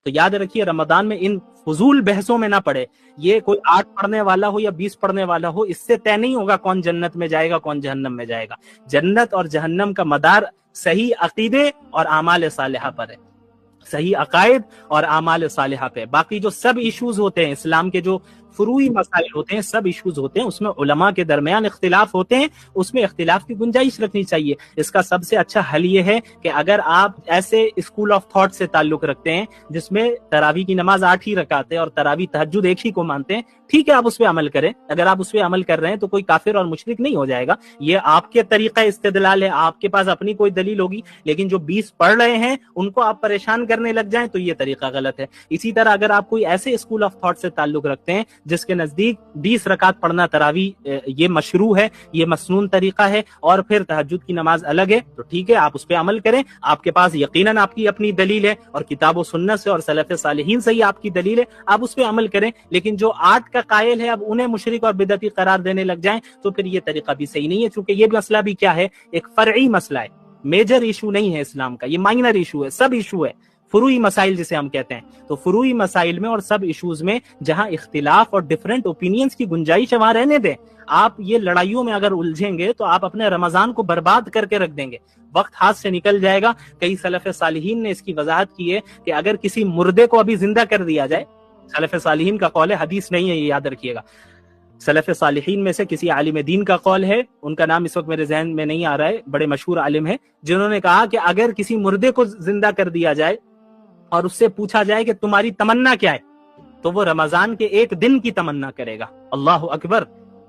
تو یاد رکھیے رمضان میں ان فضول بحثوں میں نہ پڑے. یہ کوئی 8 پڑھنے والا ہو یا 20 پڑھنے والا ہو، اس سے طے نہیں ہوگا کون جنت میں جائے گا کون جہنم میں جائے گا. جنت اور جہنم کا مدار صحیح عقیدے اور اعمال صالحہ پر ہے، صحیح عقائد اور اعمال صالحہ پہ. باقی جو سب ایشوز ہوتے ہیں اسلام کے، جو فروعی مسائل ہوتے ہیں، سب ایشوز ہوتے ہیں، اس میں علماء کے درمیان اختلاف ہوتے ہیں، اس میں اختلاف کی گنجائش رکھنی چاہیے. اس کا سب سے اچھا حل یہ ہے کہ اگر آپ ایسے اسکول آف تھاٹ سے تعلق رکھتے ہیں جس میں تراویح کی نماز 8 ہی رکعت ہے اور تراویح تہجد ایک ہی کو مانتے ہیں، ٹھیک ہے آپ اس پہ عمل کریں. اگر آپ اس پہ عمل کر رہے ہیں تو کوئی کافر اور مشرک نہیں ہو جائے گا. یہ آپ کے طریقہ استدلال ہے، آپ کے پاس اپنی کوئی دلیل ہوگی، لیکن جو 20 پڑھ رہے ہیں ان کو آپ پریشان کرنے لگ جائیں تو یہ طریقہ غلط ہے. اسی طرح اگر آپ کوئی ایسے اسکول آف تھاٹ سے تعلق رکھتے ہیں جس کے نزدیک 20 رکعت پڑھنا تراویح یہ مشروع ہے، یہ مسنون طریقہ ہے، اور پھر تہجد کی نماز الگ ہے، تو ٹھیک ہے آپ اس پہ عمل کریں. آپ کے پاس یقیناً آپ کی اپنی دلیل ہے اور کتاب و سنت سے اور سلف صالحین سے ہی آپ کی دلیل ہے، آپ اس پہ عمل کریں. لیکن جو 8 کا قائل ہے اب انہیں مشرک اور بدعتی قرار دینے لگ جائیں تو پھر یہ طریقہ بھی صحیح نہیں ہے. چونکہ یہ مسئلہ بھی کیا ہے، ایک فرعی مسئلہ ہے، میجر ایشو نہیں ہے اسلام کا، یہ مائنر ایشو ہے، سب ایشو ہے، فروعی مسائل جسے ہم کہتے ہیں. تو فروعی مسائل میں اور سب ایشوز میں جہاں اختلاف اور ڈیفرنٹ اوپینینز کی گنجائش ہے وہاں رہنے دیں. آپ یہ لڑائیوں میں اگر الجھیں گے تو آپ اپنے رمضان کو برباد کر کے رکھ دیں گے، وقت ہاتھ سے نکل جائے گا. کئی سلف صالحین نے اس کی وضاحت کی ہے کہ اگر کسی مردے کو ابھی زندہ کر دیا جائے، سلف صالحین کا قول ہے، حدیث نہیں ہے، یہ یاد رکھیے گا. سلف صالحین میں سے کسی عالم دین کا قول ہے، ان کا نام اس وقت میرے ذہن میں نہیں آ رہا ہے، بڑے مشہور عالم ہے، جنہوں نے کہا کہ اگر کسی مردے کو زندہ کر دیا جائے اور اس سے پوچھا جائے کہ تمہاری تمنا کیا ہے، تو وہ رمضان کے 1 دن کی تمنا کرے گا. اللہ اکبر!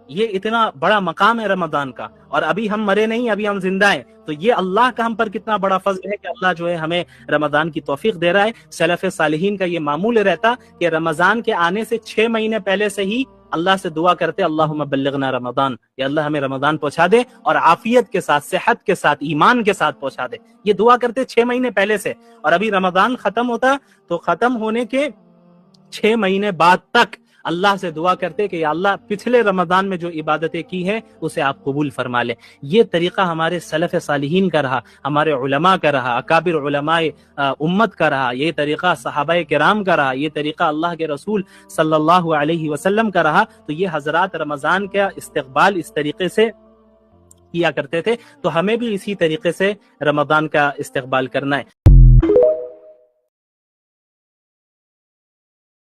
یہ اتنا بڑا مقام ہے رمضان کا، اور ابھی ہم مرے نہیں، ابھی ہم زندہ ہیں. تو یہ اللہ کا ہم پر کتنا بڑا فضل ہے کہ اللہ جو ہے ہمیں رمضان کی توفیق دے رہا ہے. سلف صالحین کا یہ معمول رہتا کہ رمضان کے آنے سے 6 مہینے پہلے سے ہی اللہ سے دعا کرتے، اللہم بلغنا رمضان، یا اللہ ہمیں رمضان پہنچا دے اور عافیت کے ساتھ، صحت کے ساتھ، ایمان کے ساتھ پہنچا دے. یہ دعا کرتے 6 مہینے پہلے سے، اور ابھی رمضان ختم ہوتا تو ختم ہونے کے 6 مہینے بعد تک اللہ سے دعا کرتے کہ یا اللہ پچھلے رمضان میں جو عبادتیں کی ہیں اسے آپ قبول فرما لیں. یہ طریقہ ہمارے سلف صالحین کا رہا، ہمارے علماء کا رہا، اکابر علماء امت کا رہا، یہ طریقہ صحابہ کرام کا رہا، یہ طریقہ اللہ کے رسول صلی اللہ علیہ وسلم کا رہا. تو یہ حضرات رمضان کا استقبال اس طریقے سے کیا کرتے تھے، تو ہمیں بھی اسی طریقے سے رمضان کا استقبال کرنا ہے.